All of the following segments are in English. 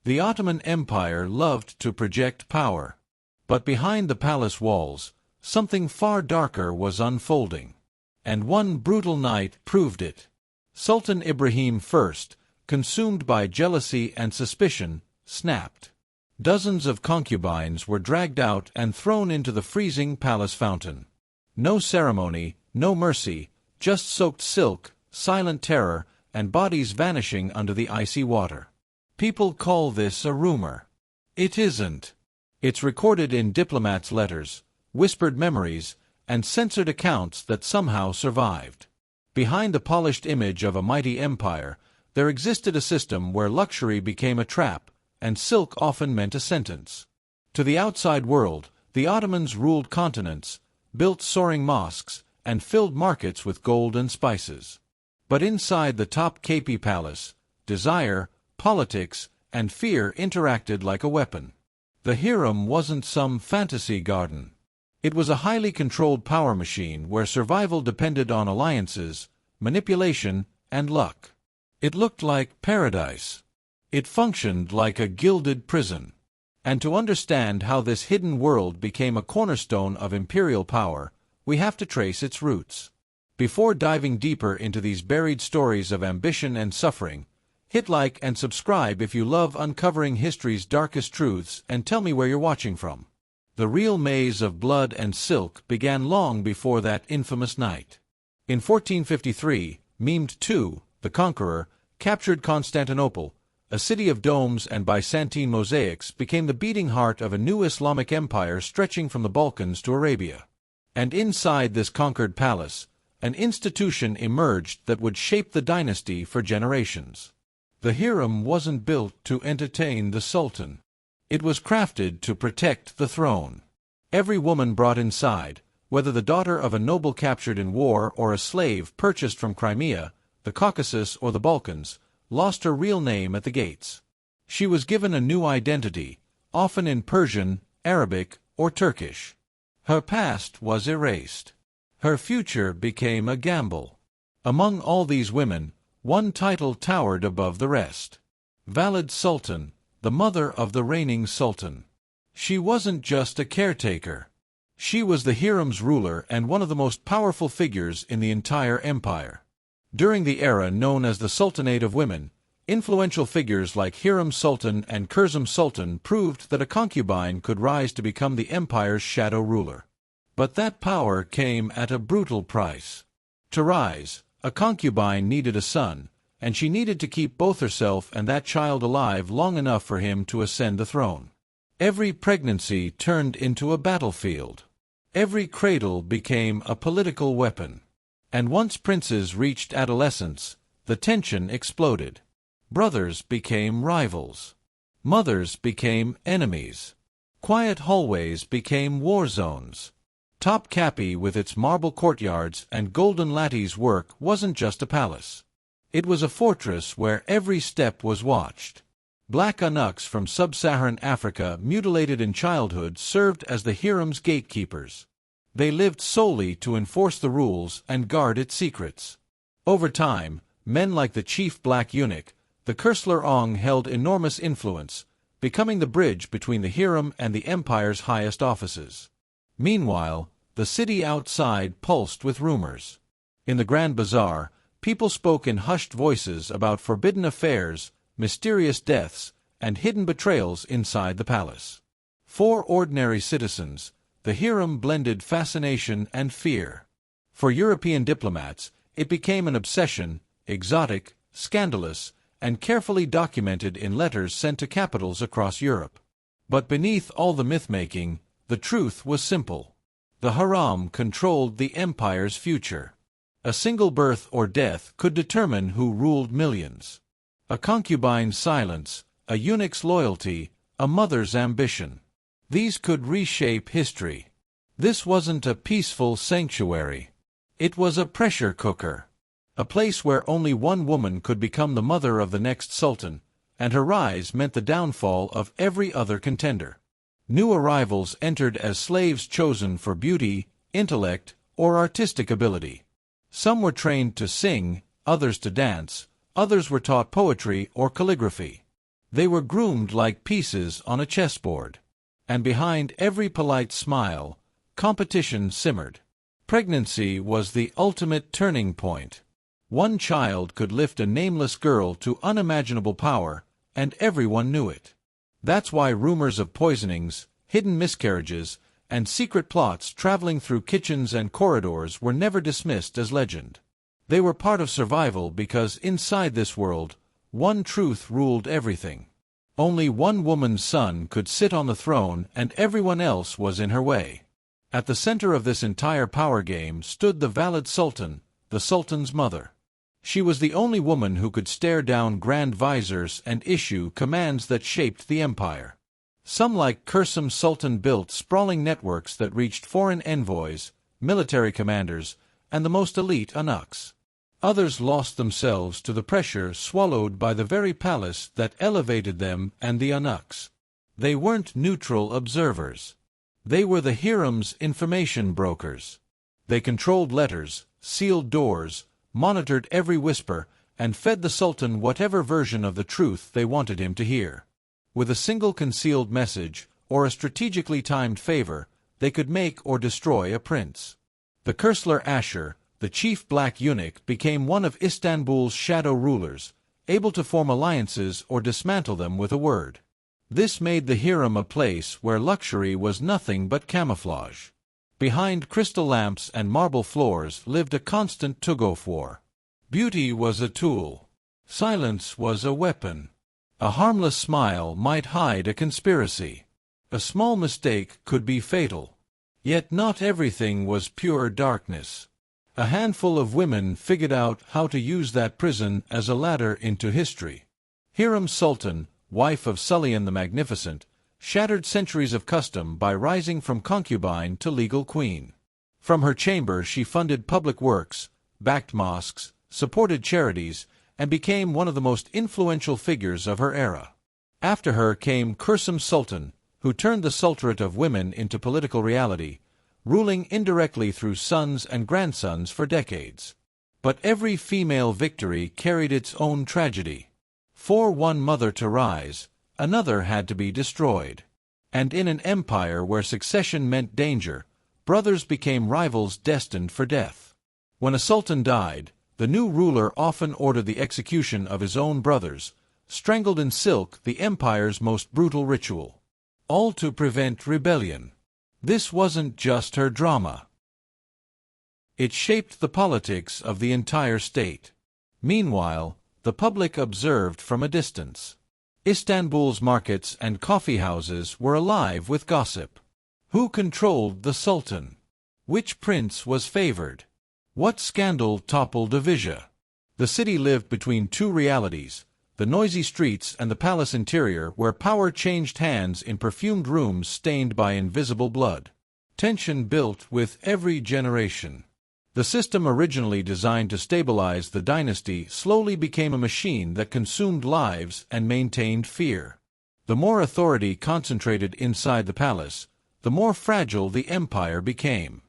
The Ottoman Empire loved to project power. But behind the palace walls, something far darker was unfolding. And one brutal night proved it. Sultan Ibrahim I, consumed by jealousy and suspicion, snapped. Dozens of concubines were dragged out and thrown into the freezing palace fountain. No ceremony, no mercy, just soaked silk, silent terror, and bodies vanishing under the icy water. People call this a rumor. It isn't. It's recorded in diplomats' letters, whispered memories, and censored accounts that somehow survived. Behind the polished image of a mighty empire, there existed a system where luxury became a trap, and silk often meant a sentence. To the outside world, the Ottomans ruled continents, built soaring mosques, and filled markets with gold and spices. But inside the Topkapi Palace, desire, politics, and fear interacted like a weapon. The harem wasn't some fantasy garden. It was a highly controlled power machine where survival depended on alliances, manipulation, and luck. It looked like paradise. It functioned like a gilded prison. And to understand how this hidden world became a cornerstone of imperial power, we have to trace its roots. Before diving deeper into these buried stories of ambition and suffering, hit like and subscribe if you love uncovering history's darkest truths, and tell me where you're watching from. The real maze of blood and silk began long before that infamous night. In 1453, Mehmed II, the Conqueror, captured Constantinople. A city of domes and Byzantine mosaics became the beating heart of a new Islamic empire stretching from the Balkans to Arabia. And inside this conquered palace, an institution emerged that would shape the dynasty for generations. The harem wasn't built to entertain the Sultan. It was crafted to protect the throne. Every woman brought inside, whether the daughter of a noble captured in war or a slave purchased from Crimea, the Caucasus, or the Balkans, lost her real name at the gates. She was given a new identity, often in Persian, Arabic, or Turkish. Her past was erased. Her future became a gamble. Among all these women, one title towered above the rest. Valid Sultan, the mother of the reigning Sultan. She wasn't just a caretaker. She was the harem's ruler and one of the most powerful figures in the entire empire. During the era known as the Sultanate of Women, influential figures like Hürrem Sultan and Kurzem Sultan proved that a concubine could rise to become the empire's shadow ruler. But that power came at a brutal price. To rise, a concubine needed a son, and she needed to keep both herself and that child alive long enough for him to ascend the throne. Every pregnancy turned into a battlefield. Every cradle became a political weapon. And once princes reached adolescence, the tension exploded. Brothers became rivals. Mothers became enemies. Quiet hallways became war zones. Topkapi, with its marble courtyards and golden lattice work, wasn't just a palace. It was a fortress where every step was watched. Black eunuchs from sub-Saharan Africa, mutilated in childhood, served as the harem's gatekeepers. They lived solely to enforce the rules and guard its secrets. Over time, men like the chief black eunuch, the Kursler Ong, held enormous influence, becoming the bridge between the harem and the empire's highest offices. Meanwhile, the city outside pulsed with rumors. In the Grand Bazaar, people spoke in hushed voices about forbidden affairs, mysterious deaths, and hidden betrayals inside the palace. For ordinary citizens, the harem blended fascination and fear. For European diplomats, it became an obsession, exotic, scandalous, and carefully documented in letters sent to capitals across Europe. But beneath all the myth-making, the truth was simple. The harem controlled the empire's future. A single birth or death could determine who ruled millions. A concubine's silence, a eunuch's loyalty, a mother's ambition. These could reshape history. This wasn't a peaceful sanctuary. It was a pressure cooker. A place where only one woman could become the mother of the next sultan, and her rise meant the downfall of every other contender. New arrivals entered as slaves chosen for beauty, intellect, or artistic ability. Some were trained to sing, others to dance, others were taught poetry or calligraphy. They were groomed like pieces on a chessboard. And behind every polite smile, competition simmered. Pregnancy was the ultimate turning point. One child could lift a nameless girl to unimaginable power, and everyone knew it. That's why rumors of poisonings, hidden miscarriages, and secret plots traveling through kitchens and corridors were never dismissed as legend. They were part of survival because inside this world, one truth ruled everything. Only one woman's son could sit on the throne and everyone else was in her way. At the center of this entire power game stood the valid Sultan, the Sultan's mother. She was the only woman who could stare down grand viziers and issue commands that shaped the empire. Some like Kursum Sultan built sprawling networks that reached foreign envoys, military commanders, and the most elite eunuchs. Others lost themselves to the pressure swallowed by the very palace that elevated them and the eunuchs. They weren't neutral observers. They were the harem's information brokers. They controlled letters, sealed doors, monitored every whisper, and fed the Sultan whatever version of the truth they wanted him to hear. With a single concealed message, or a strategically timed favor, they could make or destroy a prince. The Kursler Asher, the chief black eunuch, became one of Istanbul's shadow rulers, able to form alliances or dismantle them with a word. This made the harem a place where luxury was nothing but camouflage. Behind crystal lamps and marble floors lived a constant tug-of-war. Beauty was a tool. Silence was a weapon. A harmless smile might hide a conspiracy. A small mistake could be fatal. Yet not everything was pure darkness. A handful of women figured out how to use that prison as a ladder into history. Hiram Sultan, wife of Sultan the Magnificent, shattered centuries of custom by rising from concubine to legal queen. From her chamber she funded public works, backed mosques, supported charities, and became one of the most influential figures of her era. After her came Kursum Sultan, who turned the sultanate of women into political reality, ruling indirectly through sons and grandsons for decades. But every female victory carried its own tragedy. For one mother to rise, another had to be destroyed. And in an empire where succession meant danger, brothers became rivals destined for death. When a sultan died, the new ruler often ordered the execution of his own brothers, strangled in silk, the empire's most brutal ritual. All to prevent rebellion. This wasn't just her drama. It shaped the politics of the entire state. Meanwhile, the public observed from a distance. Istanbul's markets and coffee houses were alive with gossip. Who controlled the Sultan? Which prince was favored? What scandal toppled a vizier? The city lived between two realities, the noisy streets and the palace interior where power changed hands in perfumed rooms stained by invisible blood. Tension built with every generation. The system originally designed to stabilize the dynasty slowly became a machine that consumed lives and maintained fear. The more authority concentrated inside the palace, the more fragile the empire became.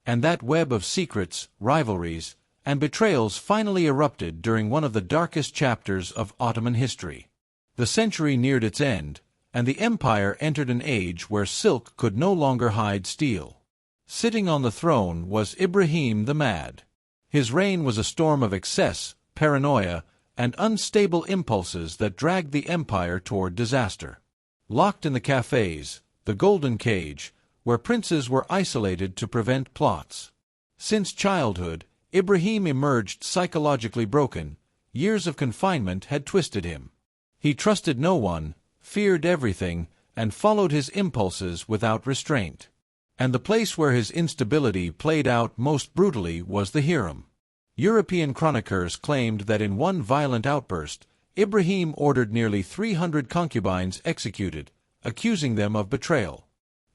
And that web of secrets, rivalries, and betrayals finally erupted during one of the darkest chapters of Ottoman history. The century neared its end, and the empire entered an age where silk could no longer hide steel. Sitting on the throne was Ibrahim the Mad. His reign was a storm of excess, paranoia, and unstable impulses that dragged the empire toward disaster. Locked in the cafes, the golden cage, where princes were isolated to prevent plots. Since childhood, Ibrahim emerged psychologically broken. Years of confinement had twisted him. He trusted no one, feared everything, and followed his impulses without restraint. And the place where his instability played out most brutally was the harem. European chroniclers claimed that in one violent outburst, Ibrahim ordered nearly 300 concubines executed, accusing them of betrayal.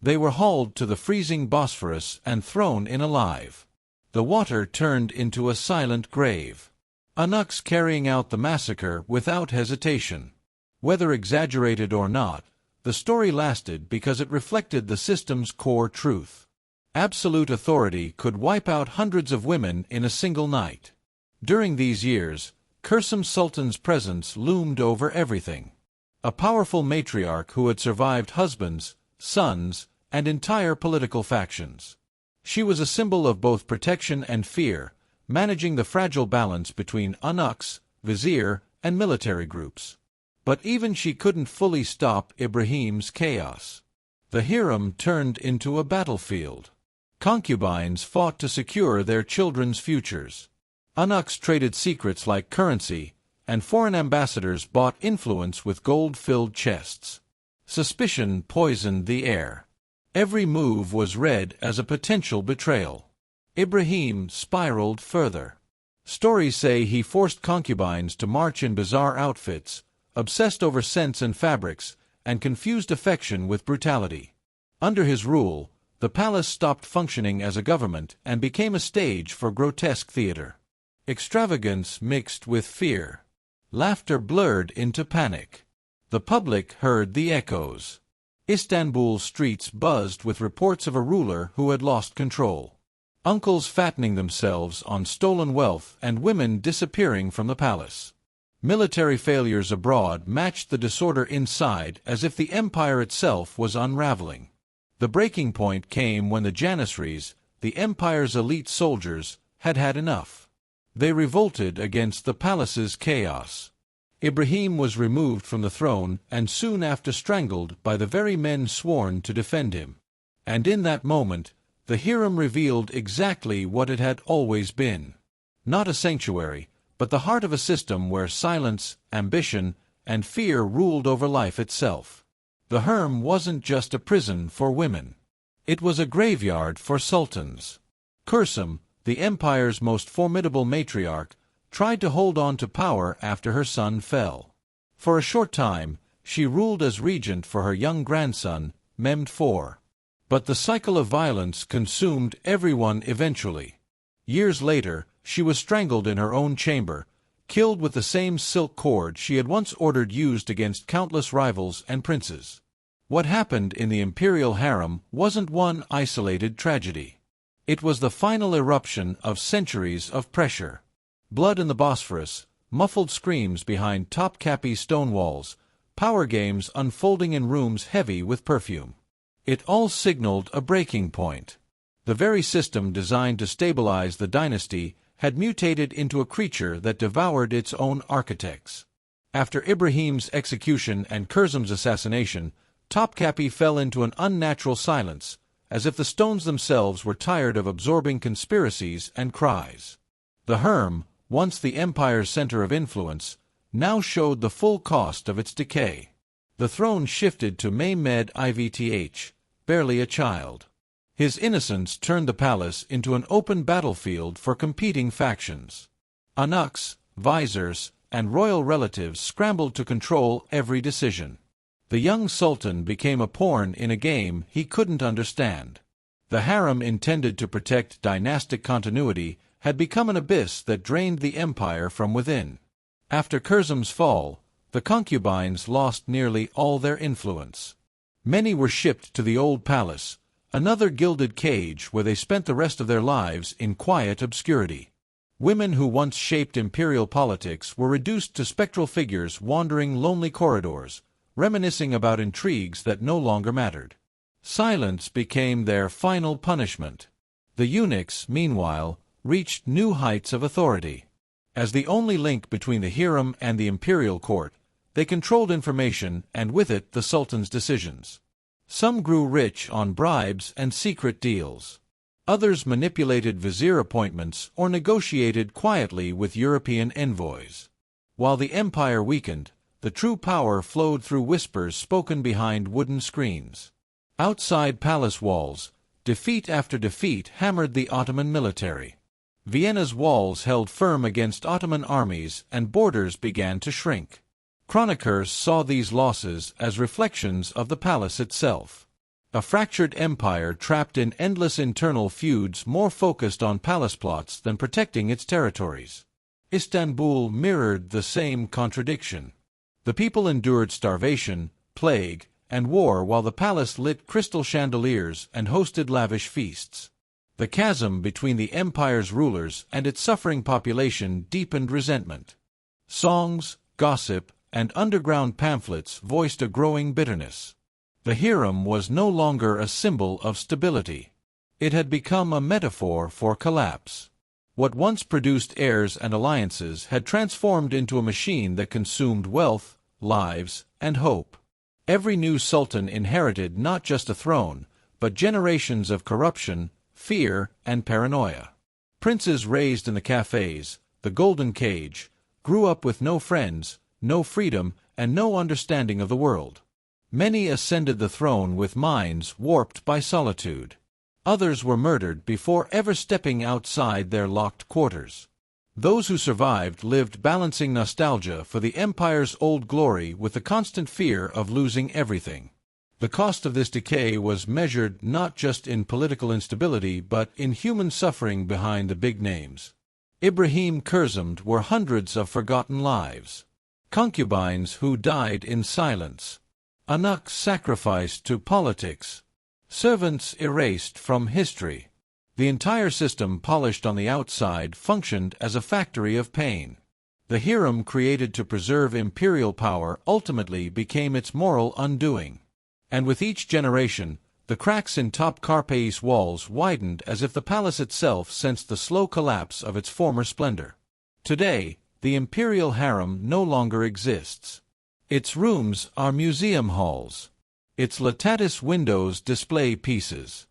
They were hauled to the freezing Bosphorus and thrown in alive. The water turned into a silent grave. Eunuchs carrying out the massacre without hesitation. Whether exaggerated or not, the story lasted because it reflected the system's core truth. Absolute authority could wipe out hundreds of women in a single night. During these years, Kursum Sultan's presence loomed over everything. a powerful matriarch who had survived husbands, sons, and entire political factions. She was a symbol of both protection and fear, managing the fragile balance between eunuchs, vizier, and military groups. But even she couldn't fully stop Ibrahim's chaos. The harem turned into a battlefield. Concubines fought to secure their children's futures. Eunuchs traded secrets like currency, and foreign ambassadors bought influence with gold-filled chests. Suspicion poisoned the air. Every move was read as a potential betrayal. Ibrahim spiraled further. Stories say he forced concubines to march in bizarre outfits, obsessed over scents and fabrics, and confused affection with brutality. Under his rule, the palace stopped functioning as a government and became a stage for grotesque theater. Extravagance mixed with fear. Laughter blurred into panic. The public heard the echoes. Istanbul's streets buzzed with reports of a ruler who had lost control. Uncles fattening themselves on stolen wealth and women disappearing from the palace. Military failures abroad matched the disorder inside as if the empire itself was unraveling. The breaking point came when the Janissaries, the empire's elite soldiers, had had enough. They revolted against the palace's chaos. Ibrahim was removed from the throne and soon after strangled by the very men sworn to defend him. And in that moment, the harem revealed exactly what it had always been. Not a sanctuary, but the heart of a system where silence, ambition, and fear ruled over life itself. The harem wasn't just a prison for women. It was a graveyard for sultans. Kursum, the empire's most formidable matriarch, tried to hold on to power after her son fell. For a short time, she ruled as regent for her young grandson, Mehmed IV. But the cycle of violence consumed everyone eventually. Years later, she was strangled in her own chamber, killed with the same silk cord she had once ordered used against countless rivals and princes. What happened in the imperial harem wasn't one isolated tragedy. It was the final eruption of centuries of pressure. Blood in the Bosphorus, muffled screams behind Topkapi stone walls, power games unfolding in rooms heavy with perfume. It all signaled a breaking point. The very system designed to stabilize the dynasty had mutated into a creature that devoured its own architects. After Ibrahim's execution and Kurzum's assassination, Topkapi fell into an unnatural silence, as if the stones themselves were tired of absorbing conspiracies and cries. The harem, once the empire's center of influence, now showed the full cost of its decay. The throne shifted to Mehmed Ivth, barely a child. His innocence turned the palace into an open battlefield for competing factions. Eunuchs, viziers, and royal relatives scrambled to control every decision. The young sultan became a pawn in a game he couldn't understand. The harem, intended to protect dynastic continuity, had become an abyss that drained the empire from within. After Kurzum's fall, the concubines lost nearly all their influence. Many were shipped to the old palace, another gilded cage where they spent the rest of their lives in quiet obscurity. Women who once shaped imperial politics were reduced to spectral figures wandering lonely corridors, reminiscing about intrigues that no longer mattered. Silence became their final punishment. The eunuchs, meanwhile, reached new heights of authority. As the only link between the harem and the imperial court, they controlled information and with it the sultan's decisions. Some grew rich on bribes and secret deals. Others manipulated vizier appointments or negotiated quietly with European envoys. While the empire weakened, the true power flowed through whispers spoken behind wooden screens. Outside palace walls, defeat after defeat hammered the Ottoman military. Vienna's walls held firm against Ottoman armies and borders began to shrink. Chroniclers saw these losses as reflections of the palace itself. A fractured empire trapped in endless internal feuds more focused on palace plots than protecting its territories. Istanbul mirrored the same contradiction. The people endured starvation, plague, and war while the palace lit crystal chandeliers and hosted lavish feasts. The chasm between the empire's rulers and its suffering population deepened resentment. Songs, gossip, and underground pamphlets voiced a growing bitterness. The harem was no longer a symbol of stability. It had become a metaphor for collapse. What once produced heirs and alliances had transformed into a machine that consumed wealth, lives, and hope. Every new sultan inherited not just a throne, but generations of corruption, fear, and paranoia. Princes raised in the cafes, the golden cage, grew up with no friends, no freedom, and no understanding of the world. Many ascended the throne with minds warped by solitude. Others were murdered before ever stepping outside their locked quarters. Those who survived lived balancing nostalgia for the empire's old glory with the constant fear of losing everything. The cost of this decay was measured not just in political instability but in human suffering behind the big names. Ibrahim Kurzemd were hundreds of forgotten lives. Concubines who died in silence. Eunuchs sacrificed to politics. Servants erased from history. The entire system, polished on the outside, functioned as a factory of pain. The harem, created to preserve imperial power, ultimately became its moral undoing. And with each generation, the cracks in Topkapi's walls widened as if the palace itself sensed the slow collapse of its former splendor. Today, the imperial harem no longer exists. Its rooms are museum halls. Its lattice windows display pieces.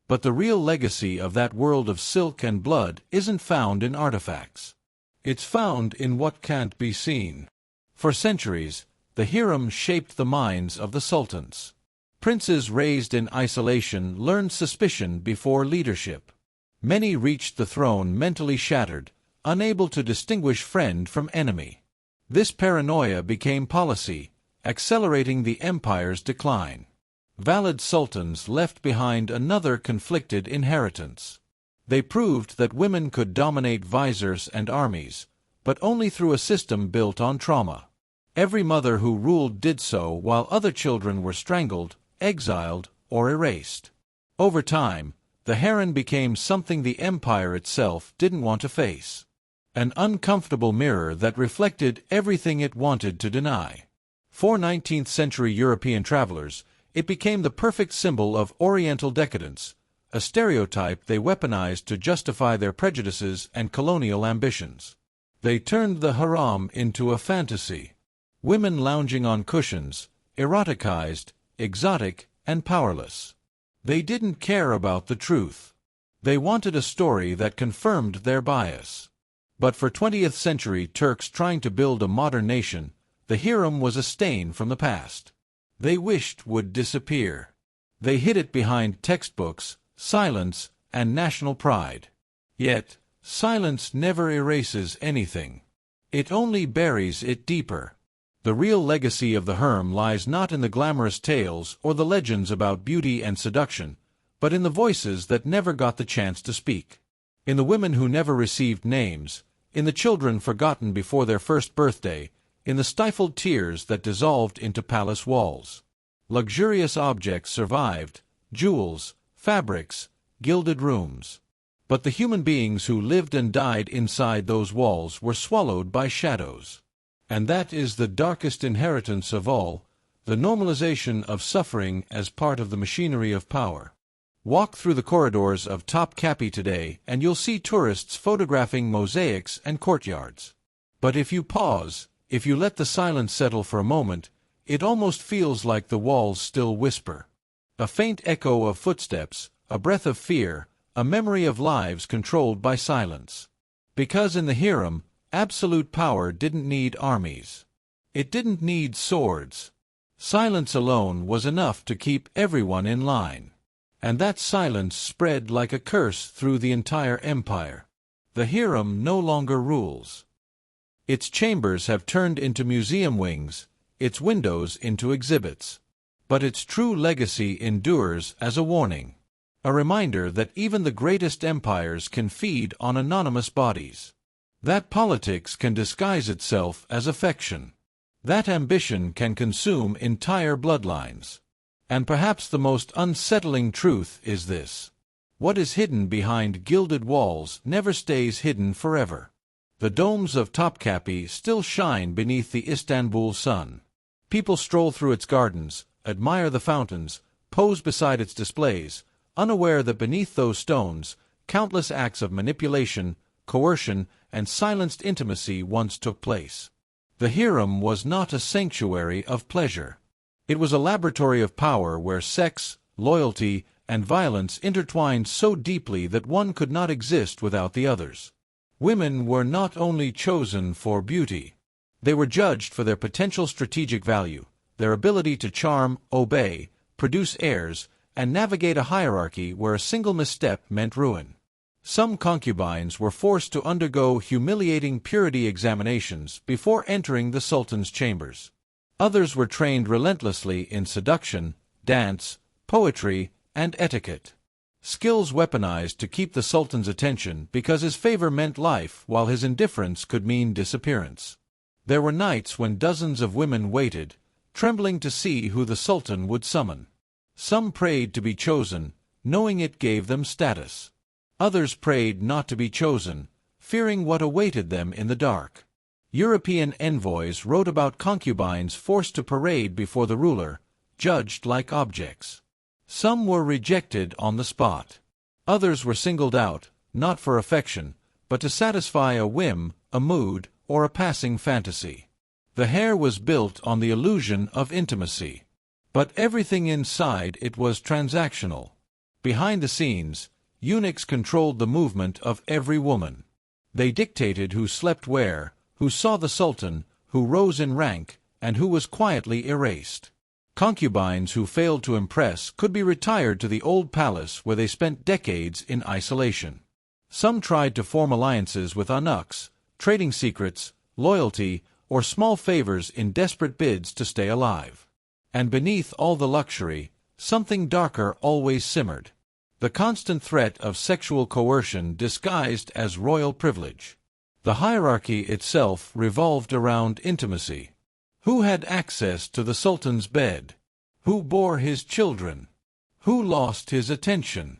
But the real legacy of that world of silk and blood isn't found in artifacts. It's found in what can't be seen. For centuries, the harem shaped the minds of the sultans. Princes raised in isolation learned suspicion before leadership. Many reached the throne mentally shattered, unable to distinguish friend from enemy. This paranoia became policy, accelerating the empire's decline. Valid sultans left behind another conflicted inheritance. They proved that women could dominate viziers and armies, but only through a system built on trauma. Every mother who ruled did so while other children were strangled, exiled, or erased. Over time, the harem became something the empire itself didn't want to face. An uncomfortable mirror that reflected everything it wanted to deny. For 19th-century European travelers, it became the perfect symbol of Oriental decadence, a stereotype they weaponized to justify their prejudices and colonial ambitions. They turned the harem into a fantasy. Women lounging on cushions, eroticized, exotic, and powerless. They didn't care about the truth. They wanted a story that confirmed their bias. But for 20th-century Turks trying to build a modern nation, the harem was a stain from the past. They wished would disappear. They hid it behind textbooks, silence, and national pride. Yet, silence never erases anything. It only buries it deeper. The real legacy of the harem lies not in the glamorous tales or the legends about beauty and seduction, but in the voices that never got the chance to speak. In the women who never received names, in the children forgotten before their first birthday, in the stifled tears that dissolved into palace walls. Luxurious objects survived, jewels, fabrics, gilded rooms. But the human beings who lived and died inside those walls were swallowed by shadows. And that is the darkest inheritance of all, the normalization of suffering as part of the machinery of power. Walk through the corridors of Topkapi today and you'll see tourists photographing mosaics and courtyards. But if you pause, if you let the silence settle for a moment, it almost feels like the walls still whisper. A faint echo of footsteps, a breath of fear, a memory of lives controlled by silence. Because in the harem, absolute power didn't need armies. It didn't need swords. Silence alone was enough to keep everyone in line. And that silence spread like a curse through the entire empire. The harem no longer rules. Its chambers have turned into museum wings, its windows into exhibits. But its true legacy endures as a warning. A reminder that even the greatest empires can feed on anonymous bodies. That politics can disguise itself as affection. That ambition can consume entire bloodlines. And perhaps the most unsettling truth is this. What is hidden behind gilded walls never stays hidden forever. The domes of Topkapi still shine beneath the Istanbul sun. People stroll through its gardens, admire the fountains, pose beside its displays, unaware that beneath those stones, countless acts of manipulation, coercion, and silenced intimacy once took place. The harem was not a sanctuary of pleasure. It was a laboratory of power where sex, loyalty, and violence intertwined so deeply that one could not exist without the others. Women were not only chosen for beauty. They were judged for their potential strategic value, their ability to charm, obey, produce heirs, and navigate a hierarchy where a single misstep meant ruin. Some concubines were forced to undergo humiliating purity examinations before entering the Sultan's chambers. Others were trained relentlessly in seduction, dance, poetry, and etiquette. Skills weaponized to keep the Sultan's attention because his favor meant life while his indifference could mean disappearance. There were nights when dozens of women waited, trembling to see who the Sultan would summon. Some prayed to be chosen, knowing it gave them status. Others prayed not to be chosen, fearing what awaited them in the dark. European envoys wrote about concubines forced to parade before the ruler, judged like objects. Some were rejected on the spot. Others were singled out, not for affection, but to satisfy a whim, a mood, or a passing fantasy. The hair was built on the illusion of intimacy. But everything inside it was transactional. Behind the scenes, eunuchs controlled the movement of every woman. They dictated who slept where, who saw the Sultan, who rose in rank, and who was quietly erased. Concubines who failed to impress could be retired to the old palace where they spent decades in isolation. Some tried to form alliances with eunuchs, trading secrets, loyalty, or small favors in desperate bids to stay alive. And beneath all the luxury, something darker always simmered. The constant threat of sexual coercion disguised as royal privilege. The hierarchy itself revolved around intimacy. Who had access to the Sultan's bed? Who bore his children? Who lost his attention?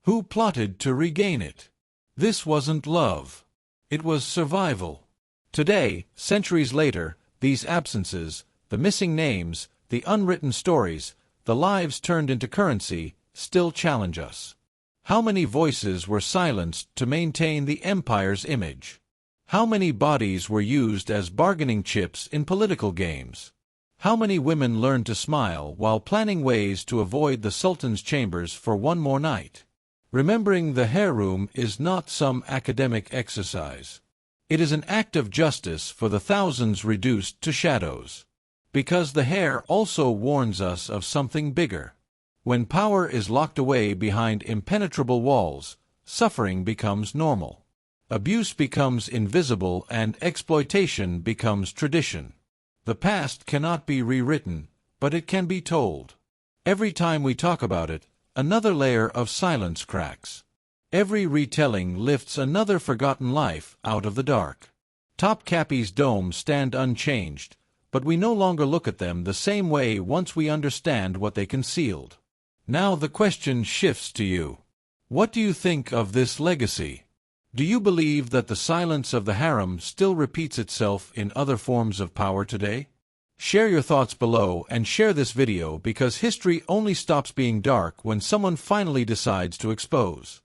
Who plotted to regain it? This wasn't love. It was survival. Today, centuries later, these absences, the missing names, the unwritten stories, the lives turned into currency, still challenge us. How many voices were silenced to maintain the empire's image? How many bodies were used as bargaining chips in political games? How many women learned to smile while planning ways to avoid the Sultan's chambers for one more night? Remembering the harem is not some academic exercise. It is an act of justice for the thousands reduced to shadows. Because the hair also warns us of something bigger. When power is locked away behind impenetrable walls, suffering becomes normal. Abuse becomes invisible and exploitation becomes tradition. The past cannot be rewritten, but it can be told. Every time we talk about it, another layer of silence cracks. Every retelling lifts another forgotten life out of the dark. Topkapi's domes stand unchanged, but we no longer look at them the same way once we understand what they concealed. Now the question shifts to you. What do you think of this legacy? Do you believe that the silence of the harem still repeats itself in other forms of power today? Share your thoughts below and share this video because history only stops being dark when someone finally decides to expose.